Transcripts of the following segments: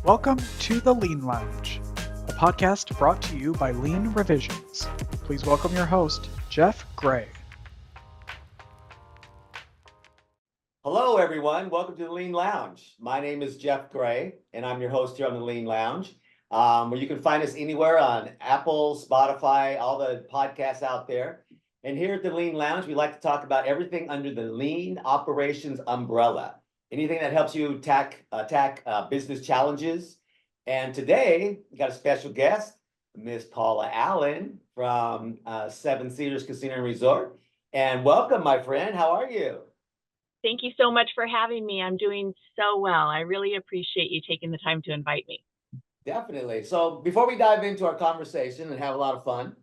Welcome to the Lean Lounge, a podcast brought to you by Lean Revisions. Please welcome your host, Jeff Gray. Hello, everyone. Welcome to the Lean Lounge. My name is Jeff Gray, and I'm your host here on the Lean Lounge, where you can find us anywhere on Apple, Spotify, all the podcasts out there. And here at the Lean Lounge, we like to talk about everything under the Lean Operations umbrella. Anything that helps you attack business challenges. And today, we got a special guest, Miss Paula Allen from Cedars Resort. And welcome, my friend. How are you? Thank you so much for having me. I'm doing so well. I really appreciate you taking the time to invite me. Definitely. So before we dive into our conversation and have a lot of fun,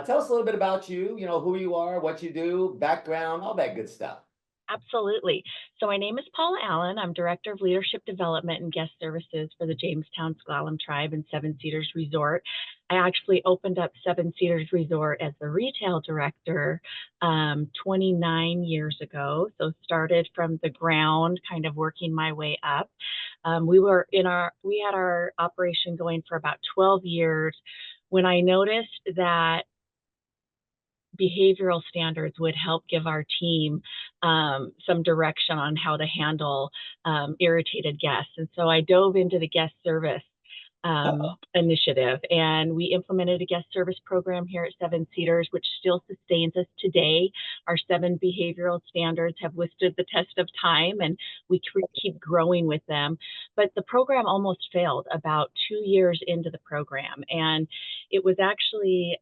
tell us a little bit about you, who you are, what you do, background, all that good stuff. Absolutely. So my name is Paula Allen. I'm Director of Leadership Development and Guest Services for the Jamestown S'Klallam Tribe and Cedars Resort. I actually opened up Cedars Resort as the retail director 29 years ago. So started from the ground, kind of working my way up. We had our operation going for about 12 years when I noticed that behavioral standards would help give our team some direction on how to handle irritated guests. And so I dove into the guest service initiative, and we implemented a guest service program here at Cedars, which still sustains us today. Our 7 behavioral standards have withstood the test of time, and we keep growing with them. But the program almost failed about 2 years into the program, and it was actually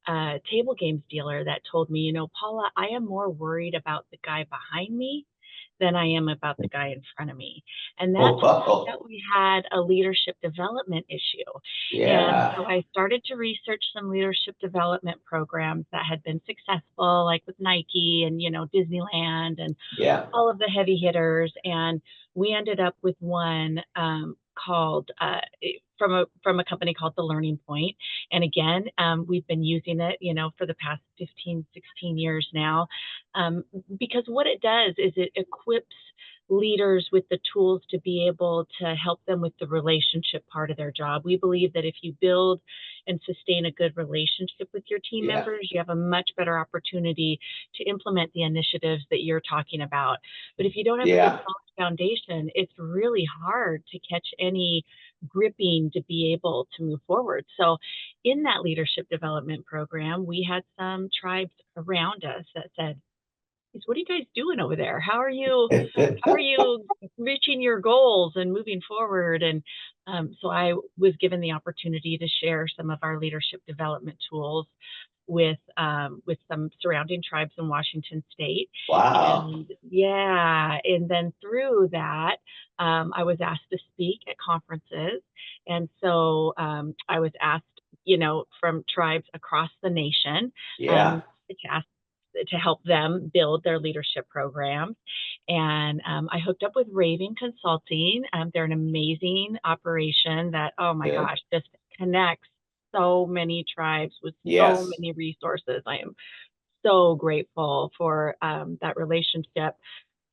a table games dealer that told me, Paula, I am more worried about the guy behind me than I am about the guy in front of me. And that's that we had a leadership development issue. Yeah. And so I started to research some leadership development programs that had been successful, like with Nike and, Disneyland and all of the heavy hitters. And we ended up with one called from a company called The Learning Point. And again, we've been using it, for the past 15, 16 years now, because what it does is it equips leaders with the tools to be able to help them with the relationship part of their job. We believe that if you build and sustain a good relationship with your team members, you have a much better opportunity to implement the initiatives that you're talking about. But if you don't have a good solid foundation, it's really hard to catch any gripping to be able to move forward. So in that leadership development program, we had some tribes around us that said, what are you guys doing over there? How are you reaching your goals and moving forward? And so I was given the opportunity to share some of our leadership development tools with some surrounding tribes in Washington State. Wow. And then through that, I was asked to speak at conferences. And so I was asked, from tribes across the nation to help them build their leadership programs. And I hooked up with Raving Consulting. They're an amazing operation that, oh my gosh, just connects so many tribes with so many resources. I am so grateful for that relationship.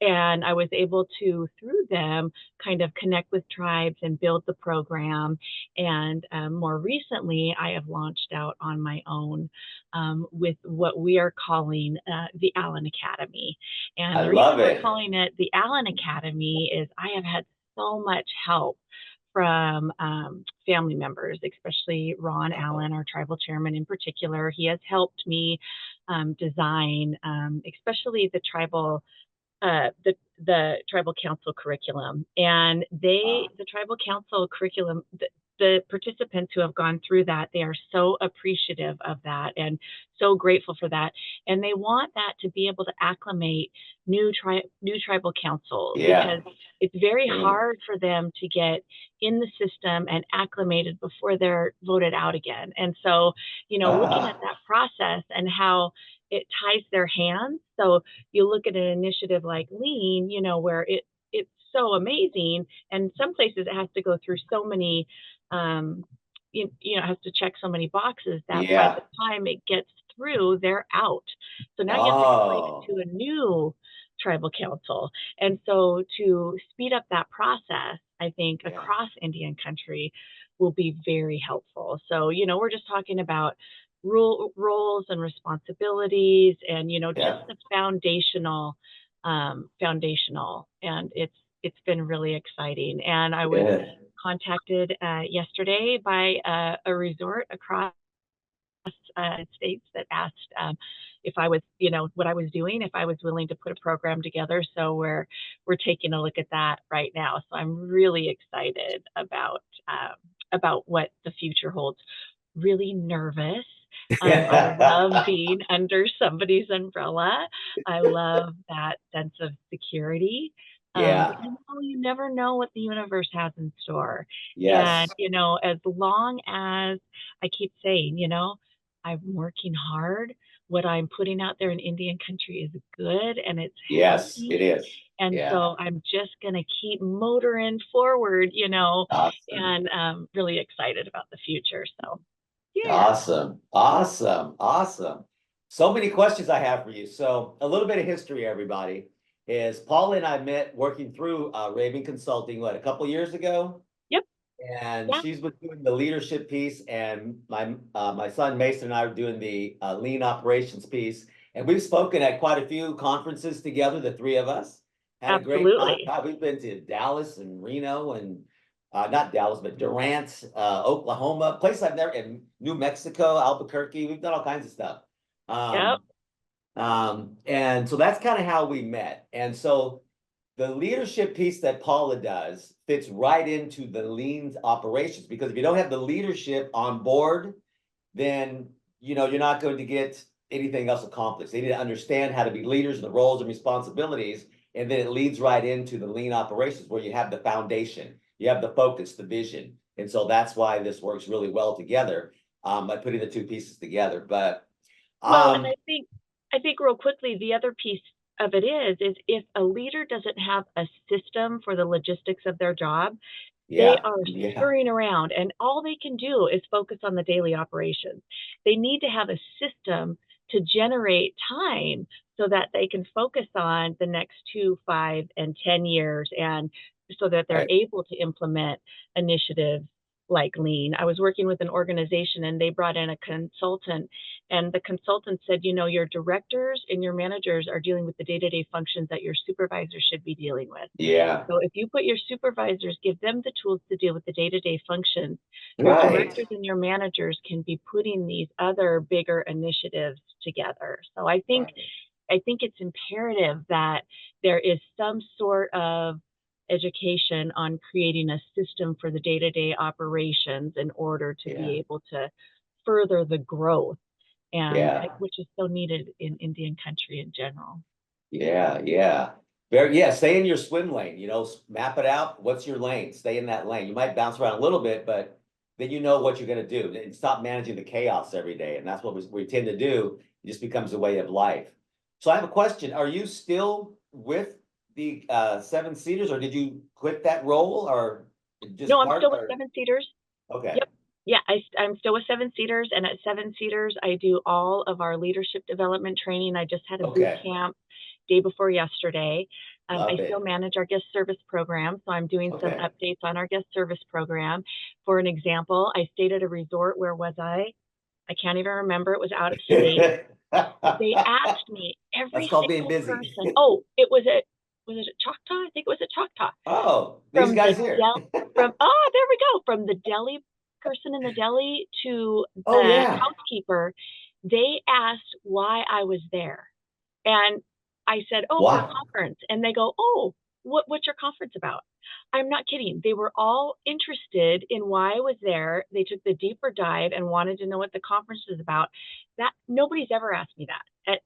And I was able to, through them, kind of connect with tribes and build the program. And more recently, I have launched out on my own with what we are calling the Allen Academy. And the reason we're calling it the Allen Academy is I have had so much help from family members, especially Ron Allen, our tribal chairman in particular. He has helped me design, especially the tribal council curriculum. And the tribal council curriculum, the participants who have gone through that, they are so appreciative of that and so grateful for that. And they want that to be able to acclimate new tribal councils, because it's very hard for them to get in the system and acclimated before they're voted out again. And so, looking at that process and how it ties their hands. So you look at an initiative like Lean, where it's so amazing, and some places it has to go through so many it has to check so many boxes that by the time it gets through, they're out. So now you have to explain it to a new tribal council. And so to speed up that process I think, across Indian country will be very helpful. So, we're just talking about roles and responsibilities and, just the foundational, and it's been really exciting. And I was contacted yesterday by a resort across states that asked if I was, what I was doing, if I was willing to put a program together. So we're taking a look at that right now. So I'm really excited about what the future holds. Really nervous. I love being under somebody's umbrella. I love that sense of security. But you never know what the universe has in store. And, as long as I keep saying, I'm working hard, what I'm putting out there in Indian country is good and it's Yes, it healthy. is. And so I'm just going to keep motoring forward, Awesome. and really excited about the future. So, Awesome. So many questions I have for you. So a little bit of history, everybody, is Paula and I met working through Raving Consulting, a couple years ago? Yep. And she's been doing the leadership piece, and my son Mason and I are doing the lean operations piece. And we've spoken at quite a few conferences together, the three of us. Had a great time. God, we've been to Dallas and Reno and not Dallas, but Durant, Oklahoma, place I've never, in New Mexico, Albuquerque. We've done all kinds of stuff. And so that's kind of how we met. And so the leadership piece that Paula does fits right into the lean operations, because if you don't have the leadership on board, then you're not going to get anything else accomplished. They need to understand how to be leaders and the roles and responsibilities, and then it leads right into the lean operations where you have the foundation, you have the focus, the vision. And so that's why this works really well together by putting the two pieces together. But and I think real quickly, the other piece of it is if a leader doesn't have a system for the logistics of their job, they are scurrying around, and all they can do is focus on the daily operations. They need to have a system to generate time so that they can focus on the next 2, 5, and 10 years, and so that they're able to implement initiatives like lean. I was working with an organization and they brought in a consultant, and the consultant said, your directors and your managers are dealing with the day-to-day functions that your supervisors should be dealing with. So if you put your supervisors, give them the tools to deal with the day-to-day functions, your directors and your managers can be putting these other bigger initiatives together. So I think it's imperative that there is some sort of education on creating a system for the day-to-day operations in order to be able to further the growth, and which is so needed in Indian country in general. Stay in your swim lane, map it out. What's your lane? Stay in that lane. You might bounce around a little bit, but then you know what you're going to do, and stop managing the chaos every day. And that's what we tend to do. It just becomes a way of life. So I have a question. Are you still with the 7 Cedars, or did you quit that role, or just? No, I'm still with 7 Cedars. Okay. Yep. Yeah, I'm still with 7 Cedars, and at 7 Cedars, I do all of our leadership development training. I just had a boot camp day before yesterday. I still manage our guest service program, so I'm doing some updates on our guest service program. For an example, I stayed at a resort. Where was I? I can't even remember. It was out of state. They asked me every single person. Oh, it was at Choctaw? I think it was at Choctaw. Oh, these guys here. There we go. From the deli person in the deli to the housekeeper, they asked why I was there. And I said, for a conference. And they go, what's your conference about? I'm not kidding. They were all interested in why I was there. They took the deeper dive and wanted to know what the conference is about. That nobody's ever asked me that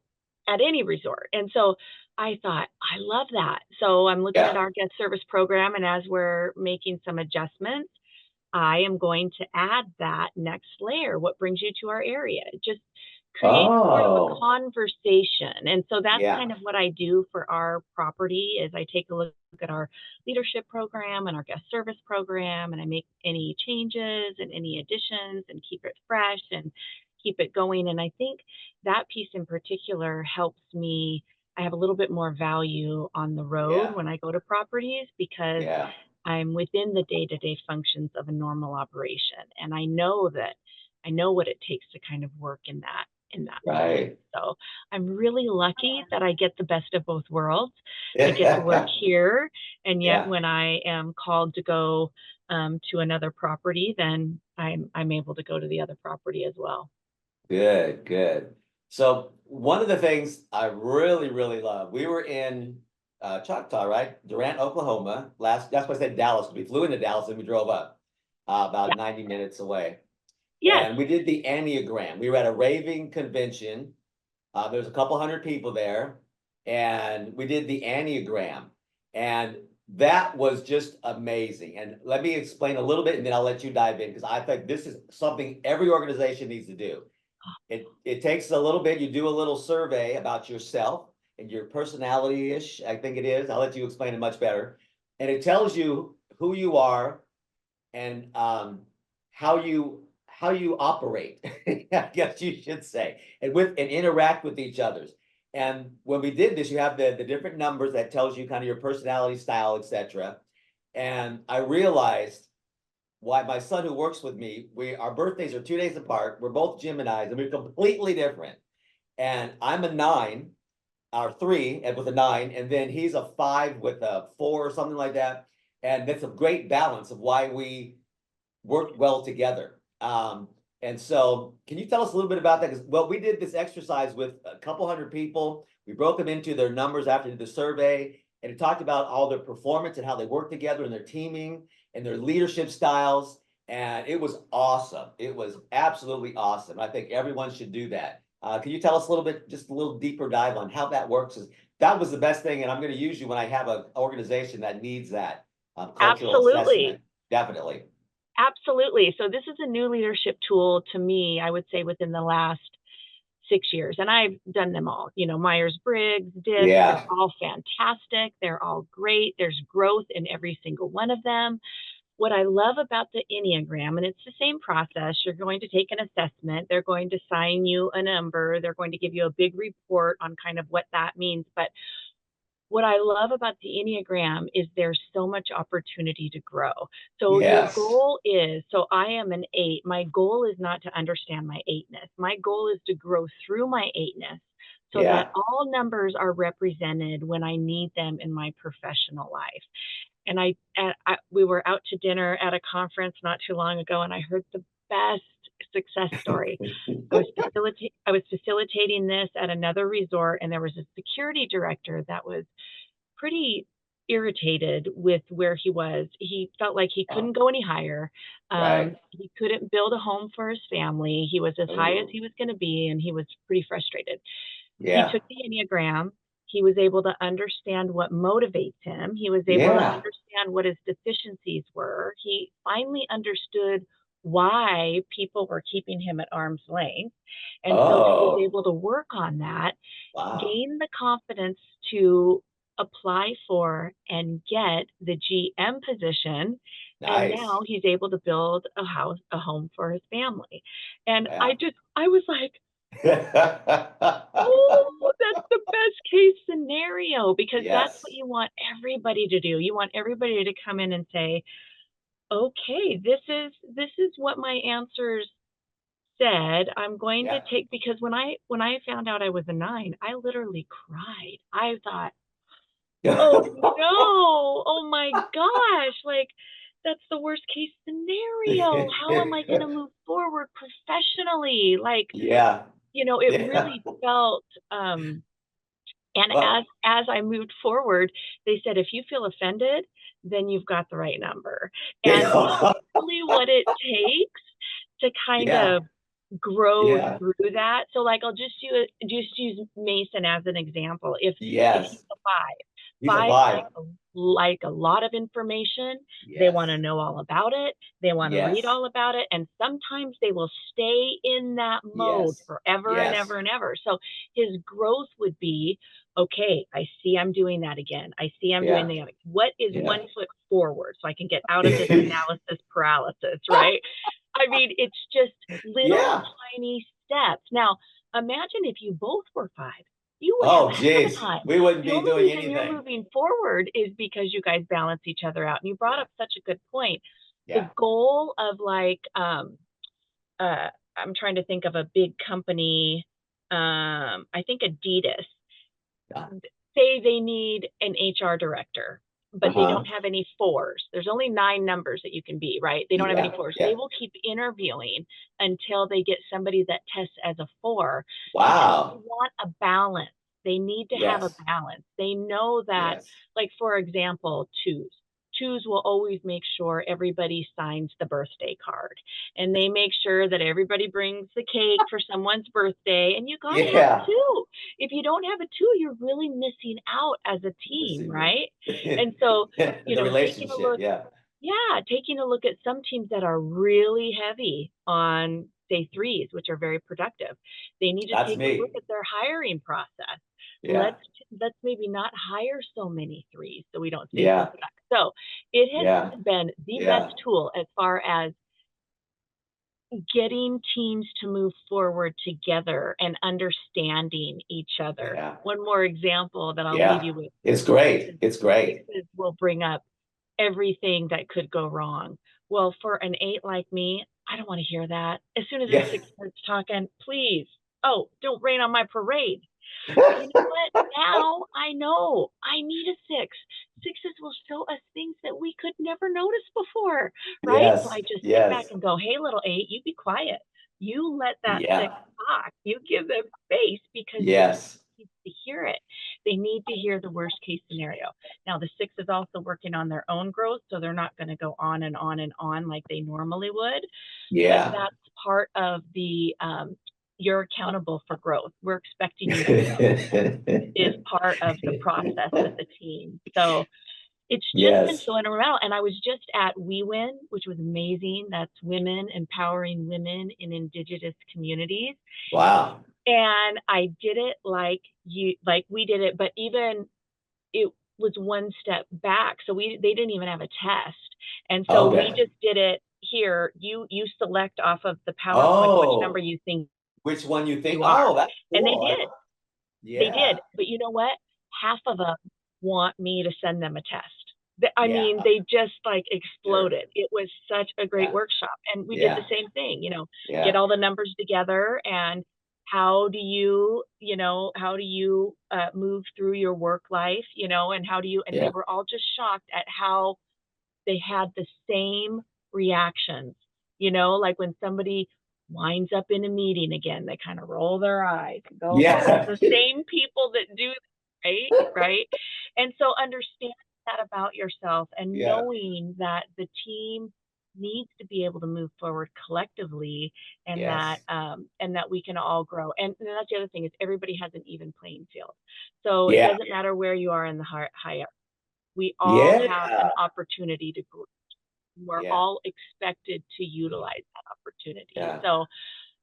at any resort. And so I thought, I love that. So I'm looking at our guest service program, and as we're making some adjustments, I am going to add that next layer. What brings you to our area? Just create sort of a conversation. And so that's kind of what I do for our property is I take a look at our leadership program and our guest service program, and I make any changes and any additions and keep it fresh and keep it going. And I think that piece in particular helps me. I have a little bit more value on the road when I go to properties, because I'm within the day-to-day functions of a normal operation. And I know what it takes to kind of work in that Right. space. So I'm really lucky that I get the best of both worlds. I get to work here, and yet when I am called to go to another property, then I'm able to go to the other property as well. Good. So one of the things I really, really love, we were in Choctaw, right? Durant, Oklahoma. That's why I said Dallas. We flew into Dallas and we drove up about 90 minutes away. Yes. And we did the Enneagram. We were at a raving convention. There was a couple hundred people there, and we did the Enneagram. And that was just amazing. And let me explain a little bit, and then I'll let you dive in, because I think this is something every organization needs to do. It takes a little bit. You do a little survey about yourself and your personality-ish, I think it is. I'll let you explain it much better. And it tells you who you are and how you operate, I guess you should say, and interact with each other. And when we did this, you have the different numbers that tells you kind of your personality style, etc. And I realized why my son who works with me, our birthdays are 2 days apart. We're both Geminis and we're completely different. And I'm a 9, or 3 and with a 9, and then he's a 5 with a 4 or something like that. And that's a great balance of why we work well together. And so can you tell us a little bit about that? Because, well, we did this exercise with a couple hundred people. We broke them into their numbers after the survey, and it talked about all their performance and how they work together and their teaming and their leadership styles. And it was awesome. It was absolutely awesome. I think everyone should do that. Can you tell us a little bit, just a little deeper dive on how that works? That was the best thing, and I'm going to use you when I have an organization that needs that cultural assessment. Definitely. Absolutely. So this is a new leadership tool to me, I would say, within the last 6 years. And I've done them all, Myers-Briggs, DISC, they're all fantastic. They're all great. There's growth in every single one of them. What I love about the Enneagram, and it's the same process, you're going to take an assessment. They're going to assign you a number. They're going to give you a big report on kind of what that means. But what I love about the Enneagram is there's so much opportunity to grow. So your goal is, so I am an 8. My goal is not to understand my 8-ness. My goal is to grow through my 8-ness so that all numbers are represented when I need them in my professional life. And we were out to dinner at a conference not too long ago, and I heard the best success story. I was facilitating this at another resort, and there was a security director that was pretty irritated with where he was. He felt like he couldn't go any higher. He couldn't build a home for his family. He was as high as he was going to be, and he was pretty frustrated. He took the Enneagram. He was able to understand what motivates him. He was able to understand what his deficiencies were. He finally understood why people were keeping him at arm's length. And so he was able to work on that, gain the confidence to apply for and get the GM position. And now he's able to build a home for his family. And I was like, oh, that's the best case scenario, because that's what you want everybody to do. You want everybody to come in and say, okay, this is what my answers said. I'm going to take, because when I found out I was a 9, I literally cried. I thought, oh no, oh my gosh, like that's the worst case scenario. How am I going to move forward professionally? Like, it really felt, and as I moved forward, they said, if you feel offended, then you've got the right number. And that's really what it takes to kind of grow through that. So like, I'll just use Mason as an example. If he's a 5, He's a 5. Like a lot of information. They want to know all about it. They want to read all about it. And sometimes they will stay in that mode forever and ever and ever. So his growth would be, okay, I see I'm doing that again. I see I'm doing the other. What is 1 foot forward so I can get out of this analysis paralysis, right? I mean, it's just little tiny steps. Now, imagine if you both were 5. You would Oh, have a heck of a geez, time. we wouldn't The be only doing reason you're anything. moving forward is because you guys balance each other out. And you brought up such a good point. Yeah. The goal of like, I'm trying to think of a big company. I think Adidas. Yeah. Say they need an HR director, but they Uh-huh. don't have any fours. There's only 9 numbers that you can be, right? They don't have any fours. Yeah. They will keep interviewing until they get somebody that tests as a 4 because Wow. they want a balance. They need to have a Yes. balance. They know that, Yes. like, for example, twos will always make sure everybody signs the birthday card, and they make sure that everybody brings the cake for someone's birthday, and you got to have a Yeah. 2. If you don't have a 2, you're really missing out as a team, right? And so, The taking a relationship, look, yeah. taking a look at some teams that are really heavy on, say, 3s, which are very productive. They need to That's take a look me. at their hiring process. Yeah. Let's maybe not hire so many 3s so we don't stay so Yeah. stuck. So it has Yeah. been the Yeah. best tool as far as getting teams to move forward together and understanding each other. Yeah. One more example that I'll Yeah. leave you with. It's great. It's great. Sixes will bring up everything that could go wrong. Well, for an 8 like me, I don't want to hear that. As soon as Yeah. a 6 starts talking, please, oh, don't rain on my parade. But you know what? Now I know I need a 6. 6s will show us things that we could never notice before, right? So I Yes. just sit back Yes. and go, hey, little 8, you be quiet. You let that 6 Yeah. talk. You give them space because the 6 Yes. needs to hear it. They need to hear the worst case scenario. Now, the 6 is also working on their own growth, so they're not going to go on and on and on like they normally would. But Yeah. that's part of the you're accountable for growth. We're expecting you to grow is part of the process with the team. So it's just been Yes. so integral. And I was just at We Win, which was amazing. That's women empowering women in Indigenous communities. Wow. And I did it like we did it, but even it was one step back. So they didn't even have a test. And so we just did it here. You select off of the PowerPoint which number you think which one you think? you are. Oh, that's cool. And they did. Yeah. They did. But you know what? Half of them want me to send them a test. I mean, they just like exploded. Sure. It was such a great workshop. And we did the same thing, get all the numbers together and how do you move through your work life, and how do you, and they were all just shocked at how they had the same reactions, like when somebody winds up in a meeting again, they kind of roll their eyes and go, Yeah. the same people that do that, right? And so understand that about yourself and knowing that the team needs to be able to move forward collectively and that we can all grow. And that's the other thing is everybody has an even playing field. So it doesn't matter where you are in the hierarchy. We all have an opportunity to grow. We're all expected to utilize that opportunity. So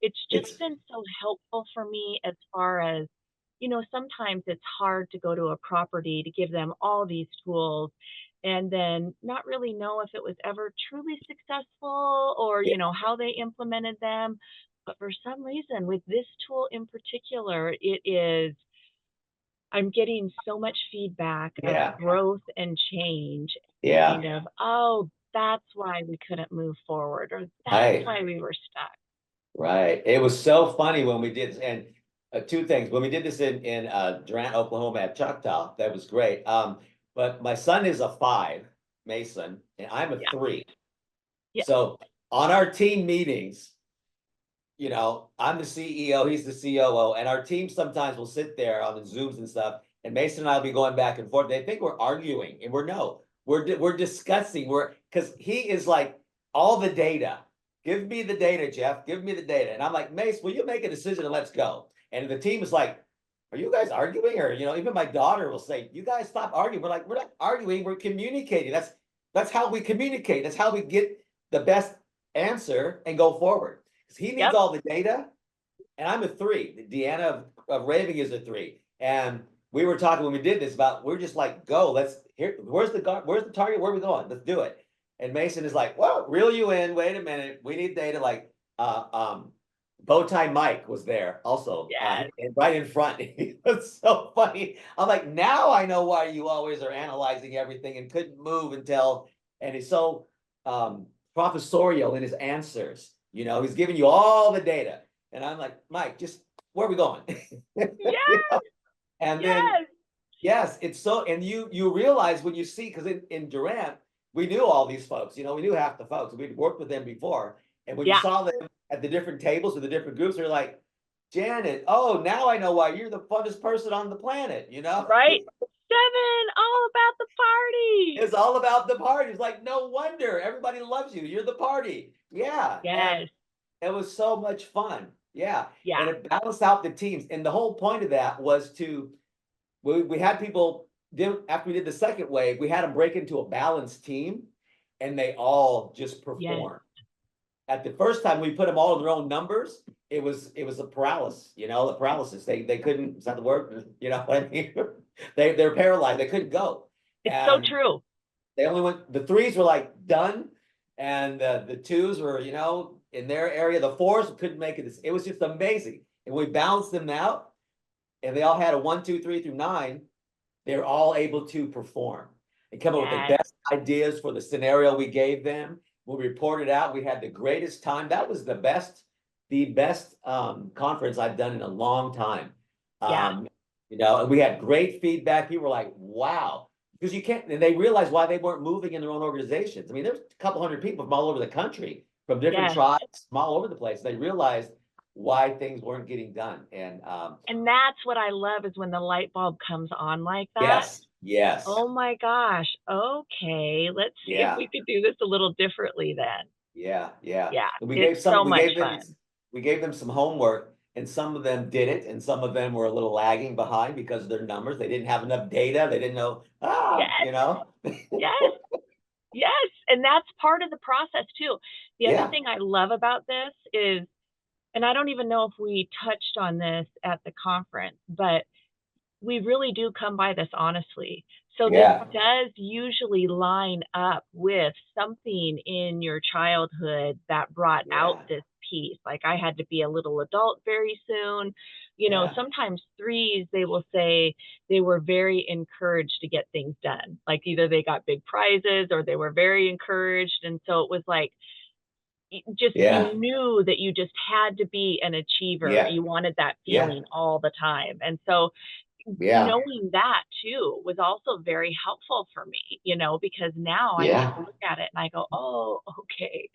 it's just been so helpful for me as far as, sometimes it's hard to go to a property to give them all these tools and then not really know if it was ever truly successful or, how they implemented them. But for some reason, with this tool in particular, I'm getting so much feedback of growth and change. Kind of, oh, that's why we couldn't move forward, or that's why we were stuck. Right. It was so funny when we did, and 2 things. When we did this in Durant, Oklahoma at Choctaw, that was great. But my son is a 5, Mason, and I'm a 3. Yeah. So on our team meetings, I'm the CEO, he's the COO, and our team sometimes will sit there on the Zooms and stuff, and Mason and I will be going back and forth. They think we're arguing, and we're discussing. Because he is like, all the data. Give me the data, Jeff. Give me the data. And I'm like, Mace, will you make a decision and let's go? And the team is like, are you guys arguing? Or, even my daughter will say, you guys stop arguing. We're like, we're not arguing, we're communicating. That's how we communicate. That's how we get the best answer and go forward. Because he needs all the data. And I'm a 3. Deanna of Raving is a 3. And we were talking when we did this about, we're just like, go, where's the target? Where are we going? Let's do it. And Mason is like, well, reel you in. Wait a minute. We need data. Like, Bowtie Mike was there also, Yes. and right in front. It was so funny. I'm like, now I know why you always are analyzing everything and couldn't move until, and he's so professorial in his answers. You know, he's giving you all the data. And I'm like, Mike, just where are we going? Yes. You know? And Yes. then, yes, it's so, and you realize when you see, because in Durant, we knew all these folks, you know, we knew half the folks. We'd worked with them before. And when you saw them at the different tables with the different groups, they're like, Janet, oh, now I know why you're the funnest person on the planet, you know? Right. 7, all about the party. It's all about the party. It's like, no wonder everybody loves you. You're the party. Yeah. Yes. And it was so much fun. Yeah. Yeah. And it balanced out the teams. And the whole point of that was we had people, after we did the second wave, we had them break into a balanced team and they all just performed. Yes. At the first time we put them all in their own numbers, it was a paralysis, you know, the paralysis. They couldn't, is that the word? You know what I mean? They're paralyzed. They couldn't go. It's so true. They only went, the 3s were like done. And the 2s were, you know, in their area. The 4s couldn't make it. It was just amazing. And we balanced them out and they all had a 1, 2, 3 through 9. They're all able to perform and come up with the best ideas for the scenario we gave them. When we reported out, we had the greatest time. That was the best conference I've done in a long time. You know, and we had great feedback. People were like, wow, because you can't, and they realized why they weren't moving in their own organizations. I mean, there's a couple hundred people from all over the country, from different tribes, from all over the place. They realized why things weren't getting done. And that's what I love, is when the light bulb comes on like that. Yes. Yes. Oh my gosh. Okay. Let's see if we could do this a little differently then. Yeah. Yeah. Yeah. And we it's so much fun. We gave them some homework and some of them did it. And some of them were a little lagging behind because of their numbers. They didn't have enough data. They didn't know, you know? Yes. Yes. And that's part of the process too. The other thing I love about this is, and I don't even know if we touched on this at the conference, but we really do come by this honestly. So this does usually line up with something in your childhood that brought out this piece. Like, I had to be a little adult very soon. You know, sometimes 3s, they will say they were very encouraged to get things done. Like, either they got big prizes or they were very encouraged. And so it was like, just you knew that you just had to be an achiever. You wanted that feeling all the time. And so knowing that too was also very helpful for me, you know, because now I get to look at it and I go, oh, okay,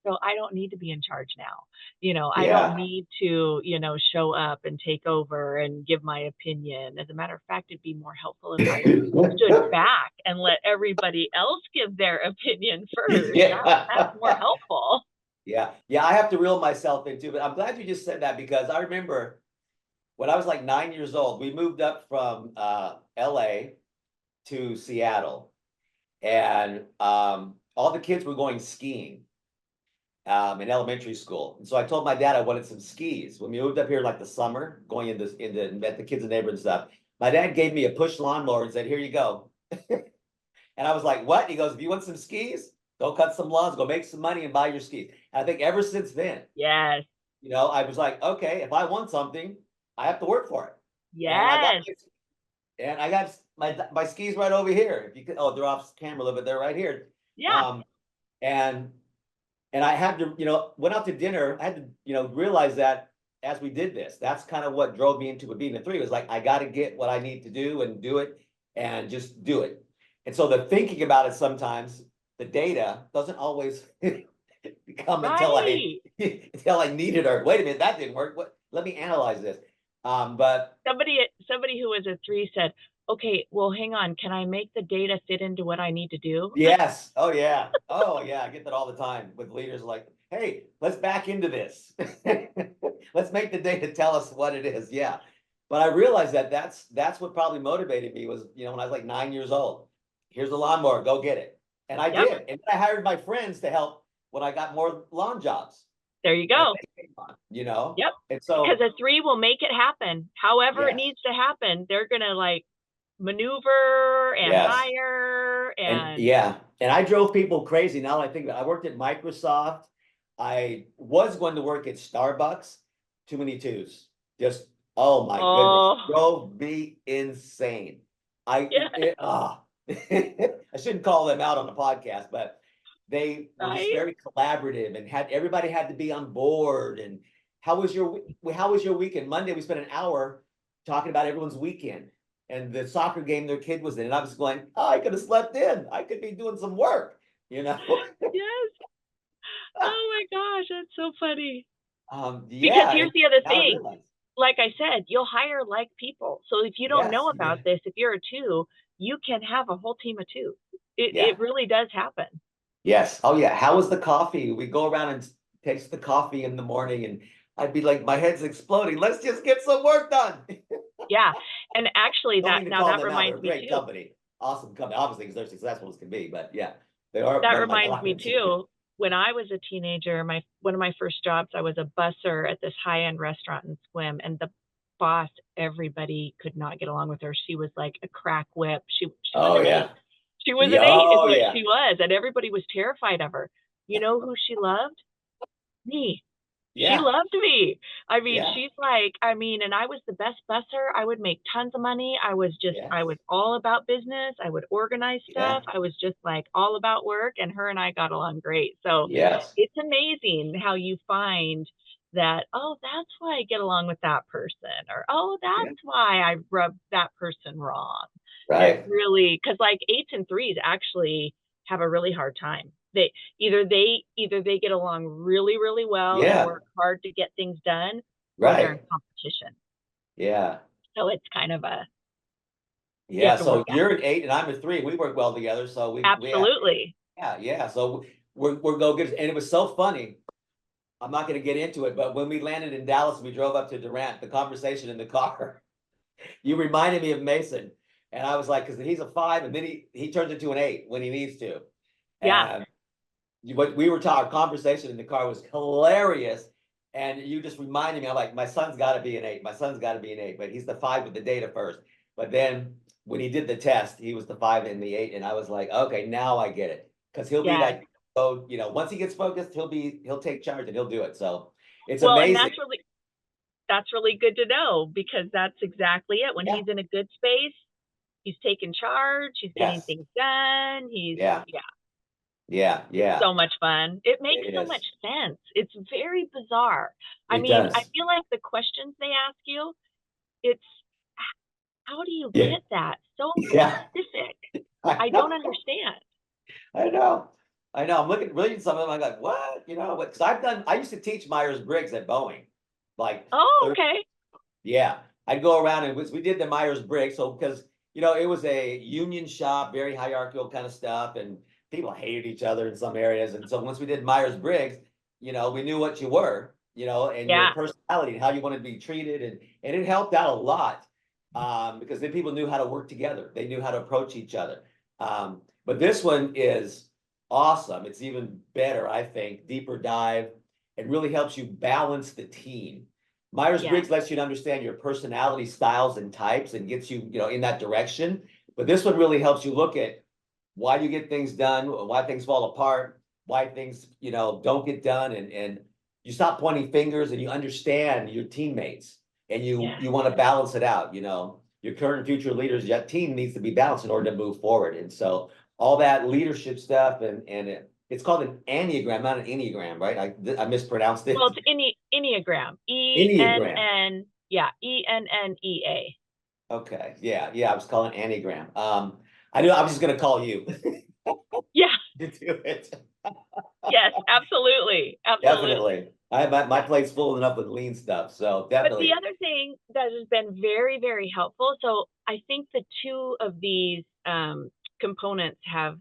so I don't need to be in charge now. You know, I don't need to, you know, show up and take over and give my opinion. As a matter of fact, it'd be more helpful if I stood back and let everybody else give their opinion first. That's more helpful. Yeah. I have to reel myself in too, but I'm glad you just said that, because I remember when I was like 9 years old, we moved up from LA to Seattle, and all the kids were going skiing in elementary school. And so I told my dad I wanted some skis. When we moved up here, like the summer, going into met the kids in the neighborhood and stuff, my dad gave me a push lawnmower and said, here you go. And I was like, what? He goes, if you want some skis, go cut some lawns, go make some money and buy your skis. And I think ever since then, you know, I was like, okay, if I want something, I have to work for it. Yes. And I got my skis right over here. If you could, they're off camera a little bit. They're right here. Yeah. And I had to, you know, went out to dinner. I had to, you know, realize that as we did this, that's kind of what drove me into being a 3. It was like, I got to get what I need to do and do it and just do it. And so the thinking about it, sometimes the data doesn't always come until I need it, or wait a minute, that didn't work. Let me analyze this. But somebody who was a 3 said, okay, well, hang on, can I make the data fit into what I need to do? Yes. Oh yeah. I get that all the time with leaders, like, hey, let's back into this. Let's make the data tell us what it is. Yeah. But I realized that that's what probably motivated me was, you know, when I was like 9 years old, here's the lawnmower, go get it. And I did. And then I hired my friends to help when I got more lawn jobs. There you go. You know? Yep. And so, because a 3 will make it happen. However it needs to happen, they're going to like maneuver and hire and and I drove people crazy. Now I think I worked at Microsoft. I was going to work at Starbucks, too many twos. Just, oh my goodness, drove me insane. I shouldn't call them out on the podcast, but they were just very collaborative and everybody had to be on board. And how was your weekend? Monday, we spent an hour talking about everyone's weekend and the soccer game their kid was in. And I was going, oh, I could have slept in. I could be doing some work, Yes. Oh my gosh, that's so funny. Yeah. Because here's the other thing. Like I said, you'll hire like people. So if you don't know about this, if you're a 2, you can have a whole team of 2. It really does happen. Yes. Oh yeah. How was the coffee? We go around and taste the coffee in the morning and I'd be like, my head's exploding. Let's just get some work done. Yeah. And actually that reminds me great too. Company. Awesome company, obviously, because they're successful as can be, but yeah, they are. That reminds me too. When I was a teenager, one of my first jobs, I was a busser at this high-end restaurant in S'Klallam, and the boss, everybody could not get along with her. She was like a crack whip. She was an 8. She was an 8 is what she was, and everybody was terrified of her. You know who she loved? Me. Yeah. She loved me. I mean, she's like, and I was the best busser. I would make tons of money. I was all about business. I would organize stuff. I was just like all about work, and her and I got along great. So it's amazing how you find that, oh, that's why I get along with that person, or, oh, that's why I rubbed that person wrong. Right. It's really, because like 8s and 3s actually have a really hard time. They either get along really, really well and work hard to get things done, or they're in competition. Yeah. So it's kind of a So you're an 8 and I'm a 3. We work well together. So we absolutely. So we're go-getters. And it was so funny. I'm not going to get into it, but when we landed in Dallas, we drove up to Durant. The conversation in the car. You reminded me of Mason, and I was like, because he's a 5, and then he turns into an 8 when he needs to. And what we were talking, conversation in the car was hilarious. And you just reminded me, I'm like, my son's got to be an 8. My son's got to be an 8, but he's the 5 with the data first. But then when he did the test, he was the 5 and the 8. And I was like, okay, now I get it. Because he'll be like, so, once he gets focused, he'll take charge and he'll do it. So it's amazing. And that's really good to know, because that's exactly it. When he's in a good space, he's taking charge, he's getting things done. So much fun. It makes so much sense. It's very bizarre. I feel like the questions they ask you, it's, how do you get that? So specific. I don't understand. I know. I'm reading some of them. I'm like, what? Because I used to teach Myers-Briggs at Boeing. Like, okay. Yeah. I'd go around and we did the Myers-Briggs. So, because, it was a union shop, very hierarchical kind of stuff. And people hated each other in some areas. And so once we did Myers-Briggs, we knew what you were, and your personality and how you wanted to be treated. And it helped out a lot because then people knew how to work together. They knew how to approach each other. But this one is awesome. It's even better, I think, deeper dive. It really helps you balance the team. Myers-Briggs lets you understand your personality styles and types and gets you, in that direction. But this one really helps you look at why you get things done, why things fall apart, why things, don't get done. And you stop pointing fingers and you understand your teammates and you want to balance it out. Your current and future leaders, your team needs to be balanced in order to move forward. And so all that leadership stuff and it's called an Enneagram, not an Enneagram, right? I mispronounced it. Well, it's Enneagram. Enneagram. ENNEA. Okay. Yeah. I was calling Enneagram. I knew I was just going to call you. To do it. Yes, absolutely. Definitely. I have my plate's full enough with lean stuff, so definitely. But the other thing that has been very, very helpful. So I think the 2 of these components have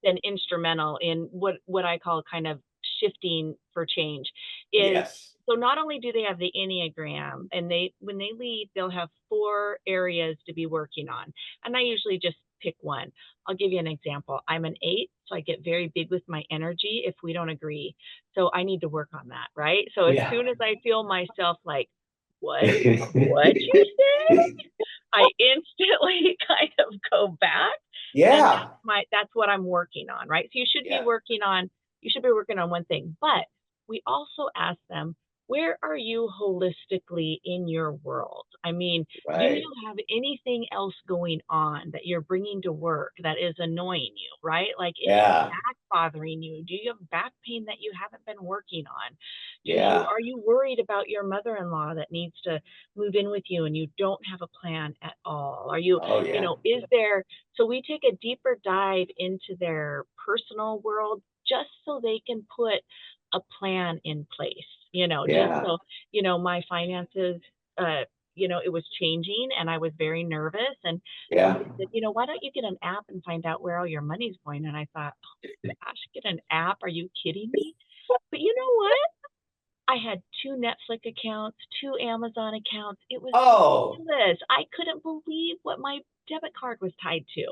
been instrumental in what I call kind of shifting for change. So not only do they have the Enneagram, and when they lead, they'll have 4 areas to be working on, and I usually just pick one. I'll give you an example. I'm an 8, so I get very big with my energy if we don't agree. So I need to work on that, right? So as soon as I feel myself like, what you say? I instantly kind of go back. Yeah. And that's what I'm working on, right? So you should be working on one thing, but we also ask them, where are you holistically in your world? I mean, do Right. you have anything else going on that you're bringing to work that is annoying you, right? Like, is your Yeah. back bothering you? Do you have back pain that you haven't been working on? Yeah. Are you worried about your mother-in-law that needs to move in with you and you don't have a plan at all? Are you, Oh, yeah. is there, so we take a deeper dive into their personal world just so they can put a plan in place, just Yeah. so, my finances, uh, it was changing and I was very nervous. And Yeah. somebody said, why don't you get an app and find out where all your money's going? And I thought, oh gosh, get an app? Are you kidding me? But you know what? I had 2 Netflix accounts, 2 Amazon accounts. It was Oh, ridiculous. I couldn't believe what my debit card was tied to.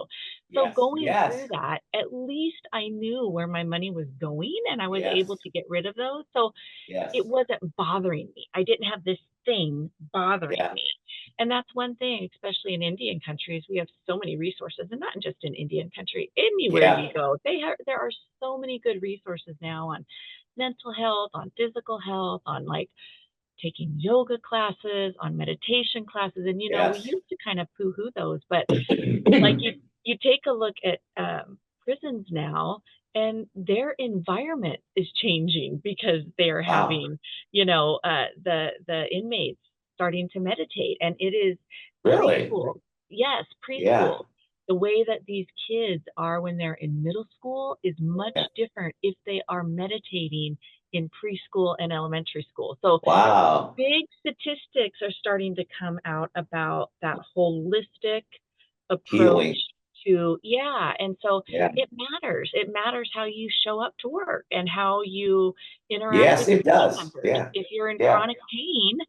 So yes. going through Yes. that, at least I knew where my money was going and I was Yes. able to get rid of those. So it Yes. wasn't bothering me. I didn't have this thing bothering Yeah. me. And that's one thing, especially in Indian countries, we have so many resources, and not just in Indian country, anywhere you Yeah. go, there are so many good resources now on mental health, on physical health, on like taking yoga classes, on meditation classes. And we Yes. used to kind of poo-hoo those, but like you take a look at prisons now, and their environment is changing because they're Wow. having, the inmates starting to meditate, and it is Really? preschool. Yes, Yeah. preschool. The way that these kids are when they're in middle school is much Yeah. different if they are meditating in preschool and elementary school. So Wow. big statistics are starting to come out about that holistic approach Healing. to, yeah. And so Yeah. it matters. It matters how you show up to work and how you interact Yes, with your it team does. members. Yeah. If you're in Yeah. chronic pain,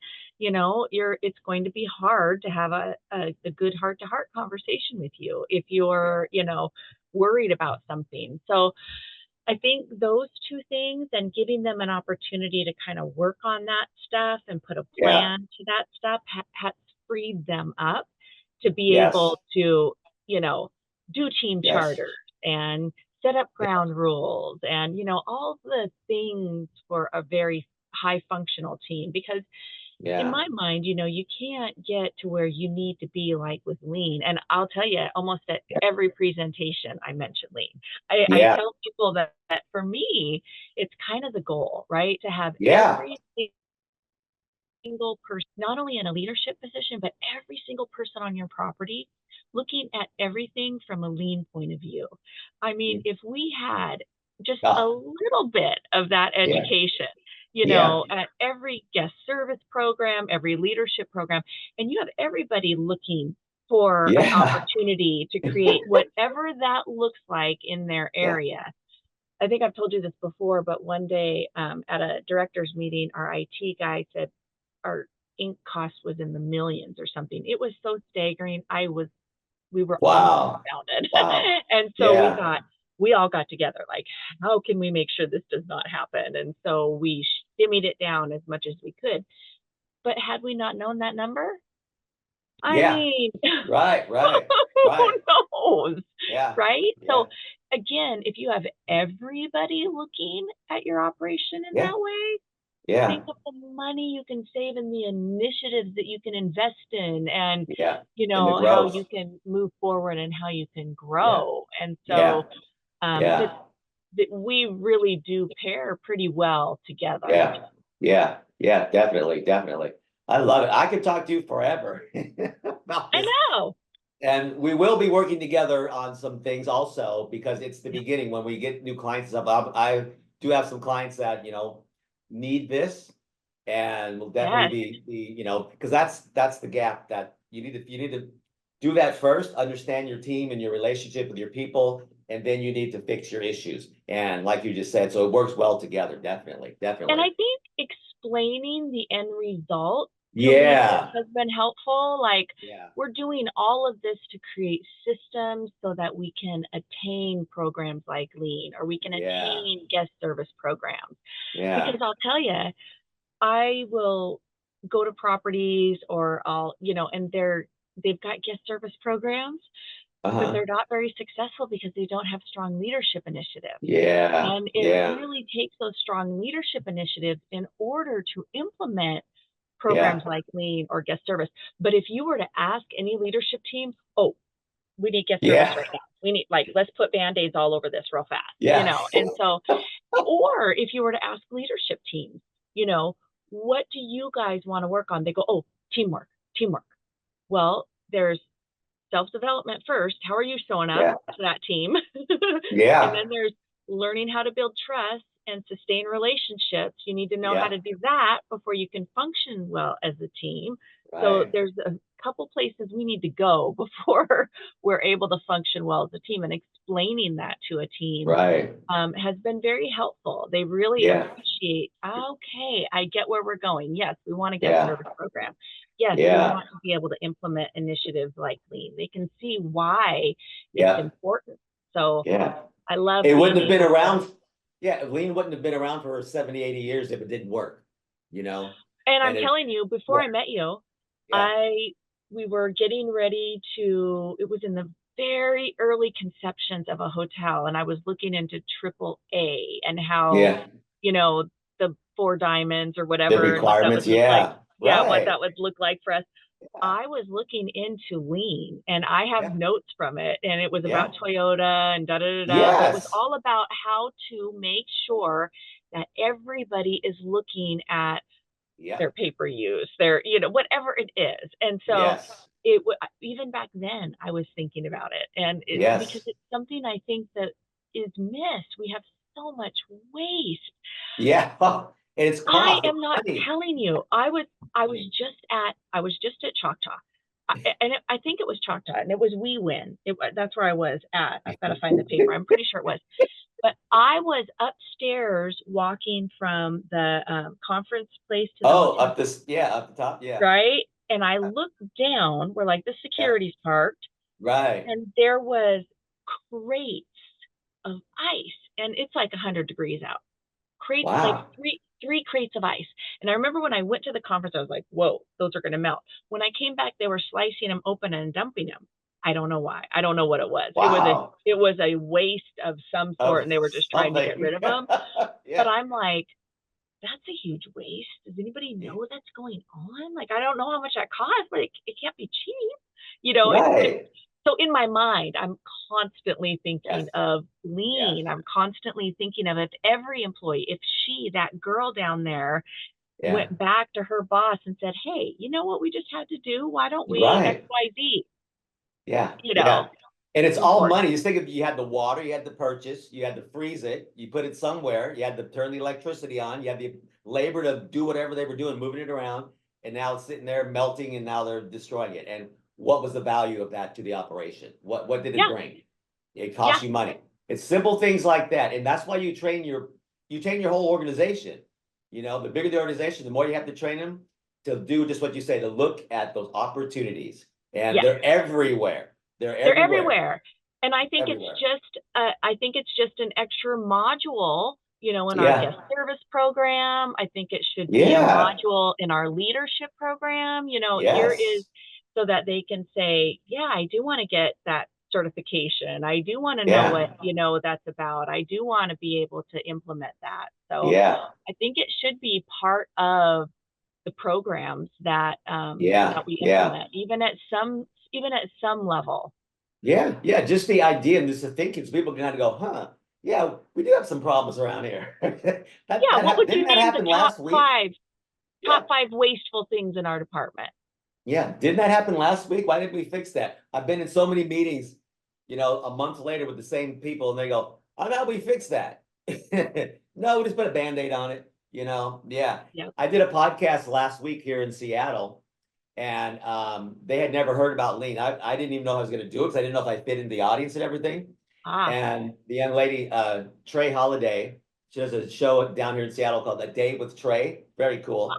it's going to be hard to have a good heart to heart conversation with you if you're, worried about something. So I think those 2 things and giving them an opportunity to kind of work on that stuff and put a Yeah. plan to that stuff has freed them up to be Yes. able to, you know, do team Yes. charters and set up Yeah. ground rules and, all the things for a very high functional team. Because in Yeah. my mind, you can't get to where you need to be like with lean. And I'll tell you, almost at every presentation, I mention lean. I Yeah. tell people that for me, it's kind of the goal, right? To have Yeah. every single person, not only in a leadership position, but every single person on your property looking at everything from a lean point of view. I mean, if we had just a Ah, little bit of that yeah. education, Yeah. at every guest service program, every leadership program, and you have everybody looking for an Yeah. opportunity to create whatever that looks like in their Yeah. area. I think I've told you this before, but one day at a director's meeting, our IT guy said our ink cost was in the millions or something. It was so staggering. We were all Wow. dumbfounded. Wow. And so Yeah. we all got together, like, how can we make sure this does not happen? And so we shimmied it down as much as we could. But had we not known that number, I Yeah. mean, Right. Right. who Right. knows, Yeah. right? So Yeah. again, if you have everybody looking at your operation in Yeah. that way, Yeah. think of the money you can save and the initiatives that you can invest in and Yeah. And the how you growth. can move forward and how you can Yeah. grow. And Yeah. so Yeah. that we really do pair pretty well together. Yeah. Yeah. Yeah. Definitely. Definitely. I love it. I could talk to you forever about I this. know. And we will be working together on some things also because it's the beginning when we get new clients and stuff. I do have some clients that, need this and will definitely Yes. be, because that's the gap that you need to do that first, understand your team and your relationship with your people, and then you need to fix your issues. And like you just said, so it works well together. Definitely. And I Definitely. think explaining the end result to leaders Yeah. has been helpful. Like, Yeah. we're doing all of this to create systems so that we can attain programs like Lean or we can Yeah. attain guest service programs. Yeah. Because I'll tell you, I will go to properties or and they've got guest service programs, but they're not very successful because they don't have strong leadership initiatives. Yeah. And it really takes those strong leadership initiatives in order to implement programs like Lean or guest service. But if you were to ask any leadership team, oh, we need guest service right now. We need, like, let's put Band-Aids all over this real fast, you know? And so, or if you were to ask leadership teams, you know, what do you guys want to work on? They go, oh, teamwork. Well, there's self-development first. How are you showing up to that team? And then there's learning how to build trust and sustain relationships. You need to know how to do that before you can function well as a team. So there's a couple places we need to go before we're able to function well as a team, and explaining that to a team has been very helpful. They really appreciate, okay, I get where we're going. Yes, we want to get a service program. Yes, we want to be able to implement initiatives like Lean. They can see why it's important. So I love it. Wouldn't have been around. Lean wouldn't have been around for 70, 80 years if it didn't work, you know? And I'm telling you, before I met you, we were getting ready to, it was in the very early conceptions of a hotel, and I was looking into AAA and how, you know, the 4 diamonds or whatever. The requirements, what that would look like for us. I was looking into Lean, and I have notes from it, and it was about Toyota and It was all about how to make sure that everybody is looking at their paper use, their, you know, whatever it is. And so it even back then I was thinking about it, and because it's something I think that is missed. We have so much waste. And it's I am not telling you. I was just at Choctaw, I think it was Choctaw, and it was We Win. That's where I was at. I've got to find the paper. I'm pretty sure it was. But I was upstairs walking from the conference place to the hotel, up the top, right. And I looked down where, like, the security's parked, and there was crates of ice, and it's like 100 degrees out. Crates, like three crates of ice. And I remember when I went to the conference, I was like, whoa, those are going to melt. When I came back, they were slicing them open and dumping them. I don't know why. I don't know what it was. It was a waste of some sort, and they were just trying to get rid of them. But I'm like, that's a huge waste. Does anybody know that's going on? Like, I don't know how much that costs, but it can't be cheap, you know? So in my mind, I'm constantly thinking of Lean. I'm constantly thinking of, if every employee, if that girl down there went back to her boss and said, hey, you know what we just had to do? Why don't we XYZ? You know? And it's all money. Just think of, you had the water, you had to purchase, you had to freeze it, you put it somewhere, you had to turn the electricity on, you had the labor to do whatever they were doing, moving it around, and now it's sitting there melting, and now they're destroying it. And what was the value of that to the operation? What did it bring? It cost you money. It's simple things like that. And that's why you train your whole organization. You know, the bigger the organization, the more you have to train them to do just what you say, to look at those opportunities. And they're everywhere. They're everywhere. And I think it's just an extra module, you know, in our guest service program. I think it should be a module in our leadership program. You know, here is, so that they can say, I do want to get that certification. I do want to know what, you know, that's about. I do want to be able to implement that. So I think it should be part of the programs that that we implement, even at some level. Just the idea and just the thinking, so people can kind of go, we do have some problems around here. What would you name the top 5 wasteful things in our department? Didn't that happen last week? Why didn't we fix that? I've been in so many meetings, you know, a month later with the same people, and they go, how about we fix that? No, we just put a Band-Aid on it, you know? I did a podcast last week here in Seattle, and they had never heard about Lean. I didn't even know I was going to do it, because I didn't know if I fit in the audience and everything. And the young lady, Trey Holiday, she does a show down here in Seattle called A Day with Trey. Very cool.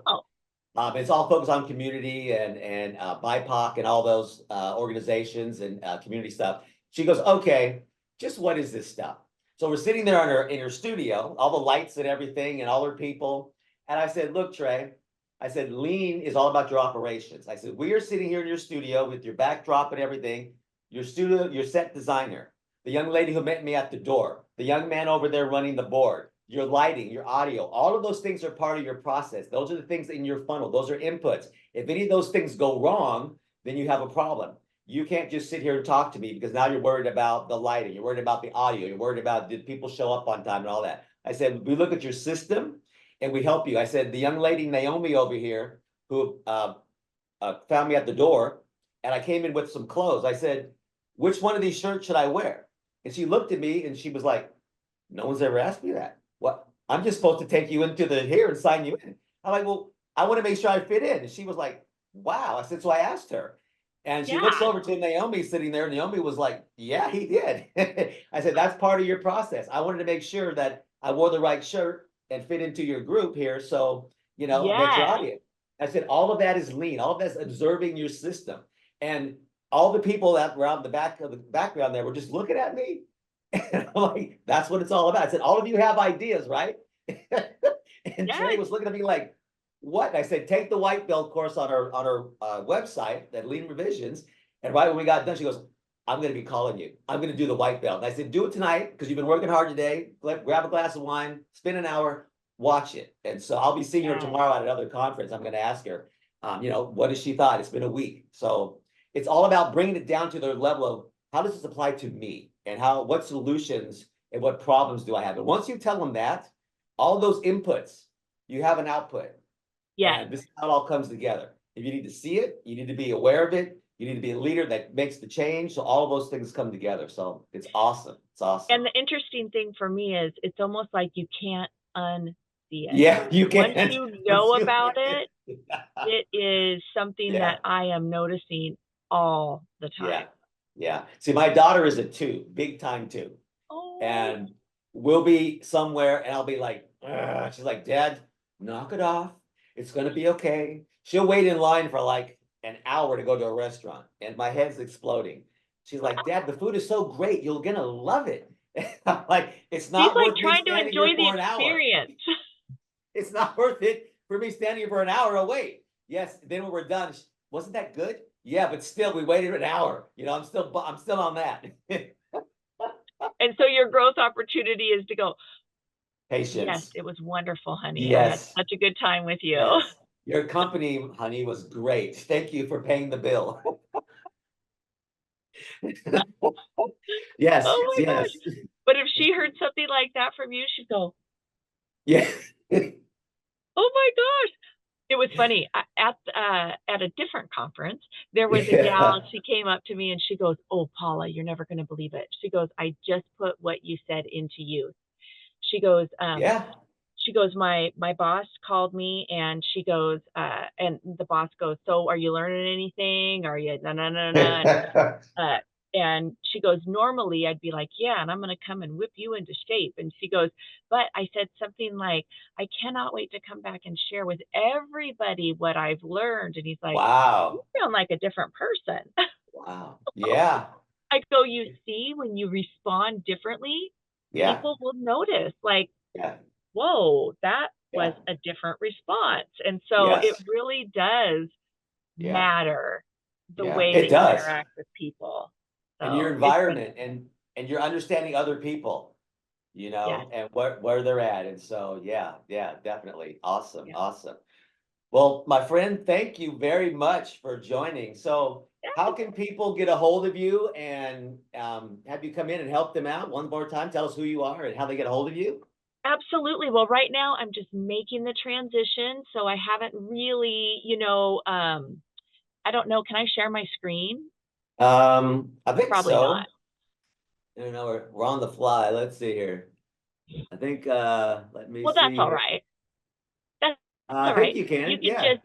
It's all focused on community and BIPOC and all those organizations and community stuff. She goes, okay, just what is this stuff? So we're sitting there in her studio, all the lights and everything and all her people. And I said, look, Trey, I said, Lean is all about your operations. I said, we are sitting here in your studio with your backdrop and everything. your studio, your set designer, the young lady who met me at the door, the young man over there running the board, your lighting, your audio, all of those things are part of your process. Those are the things in your funnel. Those are inputs. If any of those things go wrong, then you have a problem. You can't just sit here and talk to me because now you're worried about the lighting, you're worried about the audio, you're worried about did people show up on time and all that. I said, we look at your system and we help you. I said, the young lady, Naomi over here, who found me at the door, and I came in with some clothes. I said, which one of these shirts should I wear? And she looked at me and she was like, no one's ever asked me that. What? I'm just supposed to take you into the here and sign you in. I'm like, well, I want to make sure I fit in. And she was like, wow. I said, so I asked her. And she looks over to Naomi sitting there. And Naomi was like, yeah, he did. I said, that's part of your process. I wanted to make sure that I wore the right shirt and fit into your group here. So, you know, that's your audience. I said, all of that is lean. All of that's observing your system. And all the people that were out in the back of the background there were just looking at me. And I'm like, that's what it's all about. I said, all of you have ideas, right? And Trey was looking at me like, what? I said, take the white belt course on our website, that Lean Revisions. And right when we got done, she goes, I'm going to be calling you. I'm going to do the white belt. And I said, do it tonight because you've been working hard today. Grab a glass of wine, spend an hour, watch it. And so I'll be seeing her tomorrow at another conference. I'm going to ask her, you know, what has she thought? It's been a week. So it's all about bringing it down to the level of how does this apply to me and what solutions and what problems do I have? And once you tell them that, all those inputs, you have an output. Yeah. And this is how it all comes together. If you need to see it, you need to be aware of it. You need to be a leader that makes the change. So all of those things come together. So it's awesome. It's awesome. And the interesting thing for me is it's almost like you can't unsee it. Yeah, you can't. Once you know about it, it is something that I am noticing all the time. Yeah. Yeah. See, my daughter is a 2, big time 2. Oh. And we'll be somewhere and I'll be like, ugh. She's like, Dad, knock it off. It's going to be okay. She'll wait in line for like an hour to go to a restaurant and my head's exploding. She's like, Dad, the food is so great. You're going to love it. I'm like, it's not worth me trying to enjoy the experience. It's not worth it for me standing here for an hour. Oh, wait. Yes. Then when we're done, wasn't that good? Yeah, but still, we waited an hour. You know, I'm still on that. And so your growth opportunity is to go, patience. Yes, it was wonderful, honey. Yes. I had such a good time with you. Yes. Your company, honey, was great. Thank you for paying the bill. Yes. Oh my yes. gosh. But if she heard something like that from you, she'd go, yeah. Oh my gosh. It was funny. At a different conference, there was a gal, she came up to me and she goes, oh, Paula, you're never going to believe it. She goes, I just put what you said into use. She goes, she goes, my boss called me and she goes, and the boss goes, so are you learning anything? Are you, and she goes, normally I'd be like, yeah, and I'm going to come and whip you into shape. And she goes, but I said something like, I cannot wait to come back and share with everybody what I've learned. And he's like, wow, you sound like a different person. Wow. Yeah. I go, you see, when you respond differently, people will notice like, whoa, that was a different response. And so it really does matter the way that you interact with people. So and your environment and you're understanding other people, you know, and where they're at. And so, yeah, definitely. Awesome. Awesome. Well, my friend, thank you very much for joining. So how can people get a hold of you and have you come in and help them out one more time? Tell us who you are and how they get a hold of you. Absolutely. Well, right now I'm just making the transition. So I haven't really, you know, I don't know. Can I share my screen? I think probably so. Not. I don't know. We're on the fly. Let's see here. I think, let me see. Well, that's all right. That's I think you can. You can just.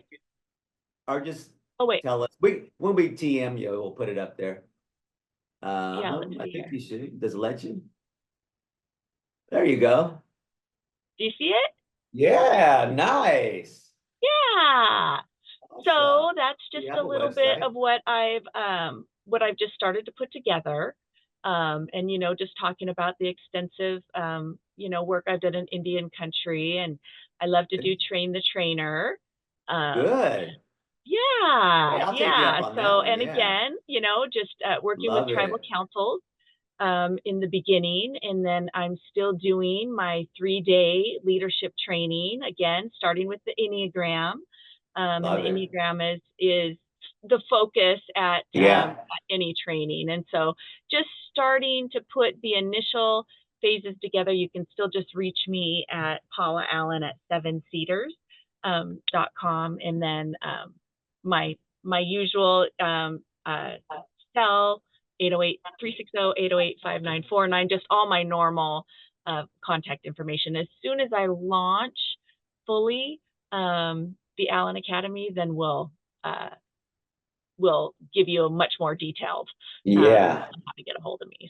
Or just wait. Tell us. When we TM you, we'll put it up there. I think you should. Does it let you? There you go. Do you see it? Yeah, nice. Yeah. So that's just a little bit of what I've just started to put together. And, you know, just talking about the extensive, you know, work I've done in Indian country, and I love to do train the trainer. Good. Yeah, I'll take you up yeah. on that So, one. and Yeah. again, just working with Love tribal it. councils in the beginning, and then I'm still doing my 3-day leadership training again, starting with the Enneagram. And the Love it. Enneagram is the focus at Yeah. any training, and so just starting to put the initial phases together. You can still just reach me at Paula Allen at 7cedars.com, and then my usual cell 808-360-808-5949, just all my normal contact information. As soon as I launch fully the Allen Academy, then we'll give you a much more detailed Yeah. on how to get a hold of me.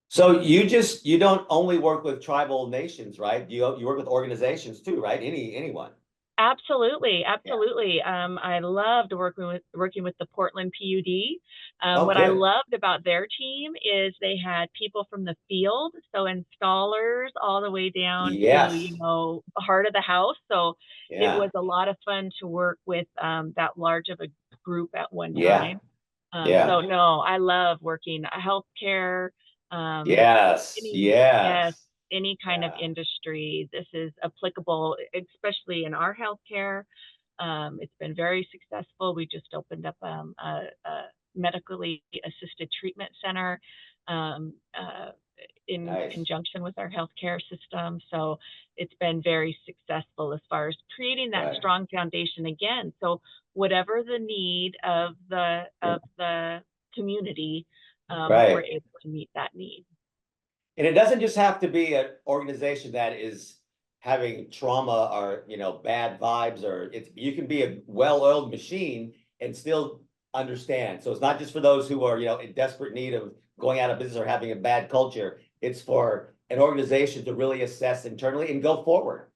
So you don't only work with tribal nations, right? You work with organizations too, right? Anyone. Absolutely, Yeah. absolutely. I loved working with the Portland PUD. Oh, What I good. loved about their team is they had people from the field, so installers all the way down to, Yes. heart of the house. So it Yeah. was a lot of fun to work with that large of a group at one Yeah. time. Yeah. So no, I love working healthcare, Yes. yes, Yes. any kind of Yeah. industry. This is applicable, especially in our healthcare. It's been very successful. We just opened up a medically assisted treatment center um, uh, in Nice. conjunction with our healthcare system. So it's been very successful as far as creating that Right. strong foundation again. So whatever the need of the community, we're Right. able to meet that need. And it doesn't just have to be an organization that is having trauma or, bad vibes, or you can be a well-oiled machine and still understand. So it's not just for those who are, in desperate need of going out of business or having a bad culture. It's for an organization to really assess internally and go forward,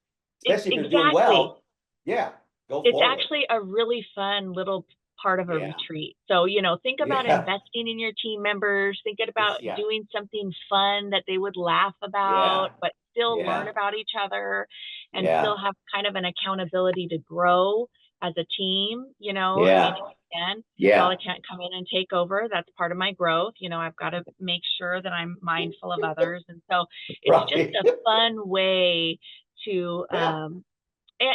especially if you're doing Exactly. well. Yeah, go It's forward. actually a really fun little part of a Yeah. retreat. So, think about Yeah. investing in your team members, thinking about Yeah. doing something fun that they would laugh Yeah. about, but still learn Yeah. about each other and Yeah. still have kind of an accountability to grow as a team, Yeah. and again, Yeah. Paula can't come in and take over. That's part of my growth. I've got to make sure that I'm mindful of others. And so it's just Right. a fun way to Yeah.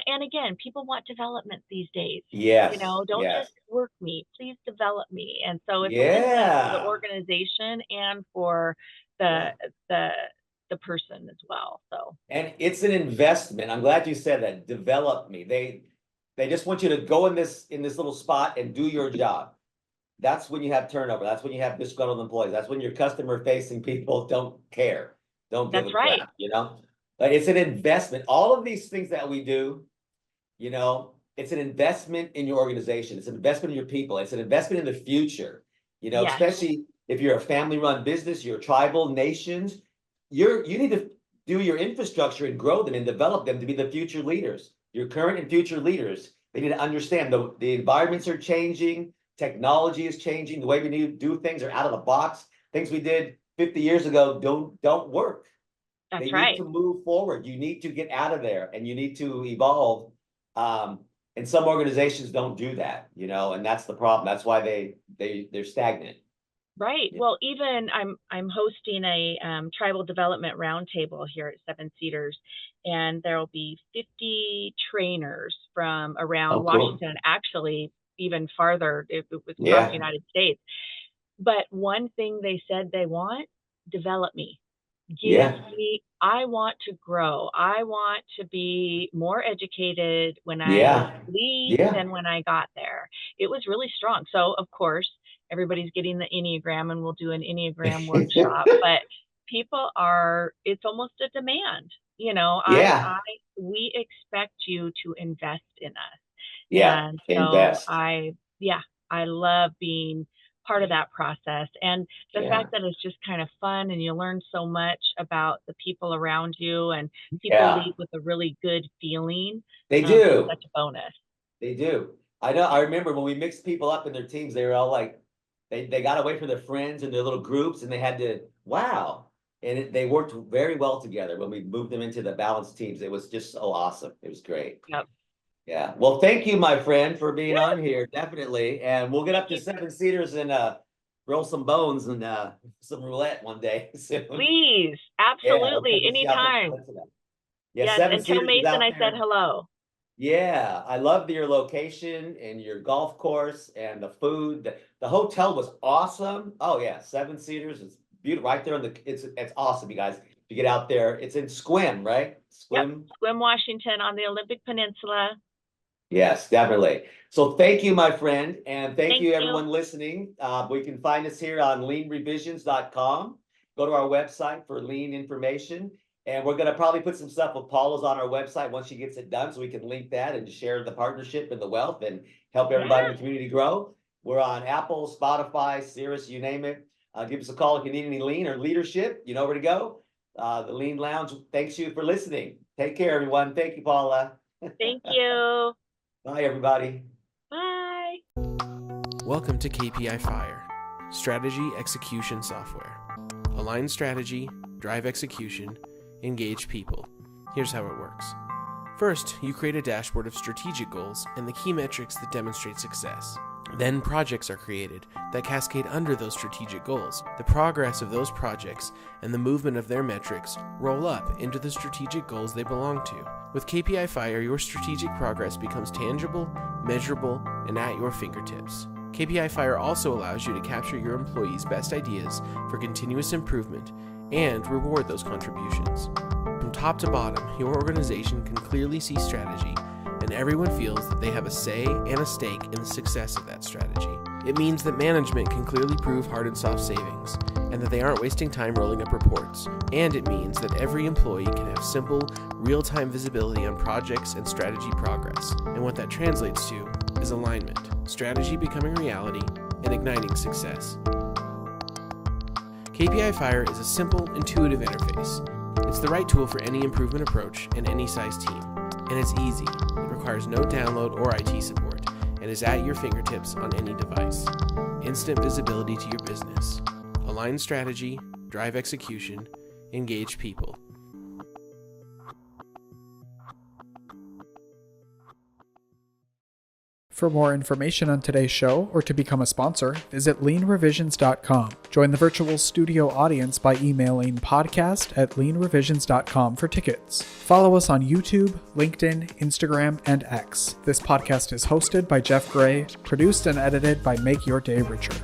and again, people want development these days. Yes. Don't Yes. just work me, please develop me. And so it's a win-win for the Yeah. organization and for the Yeah. the the person as well. So And it's an investment. I'm glad you said that. Develop me. They just want you to go in this little spot and do your job. That's when you have turnover. That's when you have disgruntled employees. That's when your customer facing people don't care. Don't give a that's right. crap. But it's an investment. All of these things that we do, it's an investment in your organization. It's an investment in your people. It's an investment in the future. Yes, Especially if you're a family-run business, you're tribal nations, you need to do your infrastructure and grow them and develop them to be the future leaders. Your current and future leaders, they need to understand the environments are changing, technology is changing, the way we need to do things are out of the box. Things we did 50 years ago don't work. that's They need right. to move forward. You need to get out of there and you need to evolve. And some organizations don't do that, and that's the problem. That's why they're stagnant. Right. Yeah. Well, even I'm hosting a tribal development roundtable here at Seven Cedars, and there will be 50 trainers from around Oh, cool. Washington, actually even farther. It was across the Yeah. United States. But one thing they said they want, develop me. Yeah. I want to grow. I want to be more educated when I Yeah. leave Yeah. than when I got there. It was really strong. So, of course, everybody's getting the Enneagram and we'll do an Enneagram workshop, but it's almost a demand. Yeah. We expect you to invest in us. Yeah. And so Invest. yeah, I love being part of that process. And the Yeah. fact that it's just kind of fun and you learn so much about the people around you and people Yeah. leave with a really good feeling. They It's do. such a bonus. They do. I know. I remember when we mixed people up in their teams, they were all like, they got away from their friends and their little groups and they had to, wow. And they worked very well together when we moved them into the balanced teams. It was just so awesome. It was great. Yep. Yeah. Well, thank you, my friend, for being on here. Definitely. And we'll get up to 7 Cedars and roll some bones and some roulette one day soon. Please, absolutely, anytime. Yeah, Yes, 7 and tell Cedars is Mason out I there. said hello. Yeah, I love your location and your golf course and the food. The hotel was awesome. Oh yeah, 7 Cedars is beautiful right there on the. It's awesome, you guys. If you get out there, it's in Sequim, right? Sequim, Washington, on the Olympic Peninsula. Yes, definitely. So thank you, my friend, and thank you you. everyone listening. We can find us here on leanrevisions.com. Go to our website for lean information. And we're going to probably put some stuff with Paula's on our website once she gets it done, so we can link that and share the partnership and the wealth and help everybody in the community grow. We're on Apple, Spotify, Sirius, you name it. Give us a call if you need any lean or leadership. You know where to go. The Lean Lounge thanks you for listening. Take care, everyone. Thank you, Paula. Thank you. Bye, everybody. Bye. Welcome to KPI Fire, Strategy Execution Software. Align strategy, drive execution, engage people. Here's how it works. First, you create a dashboard of strategic goals and the key metrics that demonstrate success. Then projects are created that cascade under those strategic goals. The progress of those projects and the movement of their metrics roll up into the strategic goals they belong to. With KPI Fire, your strategic progress becomes tangible, measurable, and at your fingertips. KPI Fire also allows you to capture your employees' best ideas for continuous improvement and reward those contributions. From top to bottom, your organization can clearly see strategy, and everyone feels that they have a say and a stake in the success of that strategy. It means that management can clearly prove hard and soft savings, and that they aren't wasting time rolling up reports. And it means that every employee can have simple, real-time visibility on projects and strategy progress. And what that translates to is alignment, strategy becoming reality, and igniting success. KPI Fire is a simple, intuitive interface. It's the right tool for any improvement approach and any size team. And it's easy. It requires no download or IT support and is at your fingertips on any device. Instant visibility to your business. Align strategy, drive execution, engage people. For more information on today's show or to become a sponsor, visit leanrevisions.com. Join the virtual studio audience by emailing podcast@leanrevisions.com for tickets. Follow us on YouTube, LinkedIn, Instagram, and X. This podcast is hosted by Jeff Gray, produced and edited by Make Your Day Richer.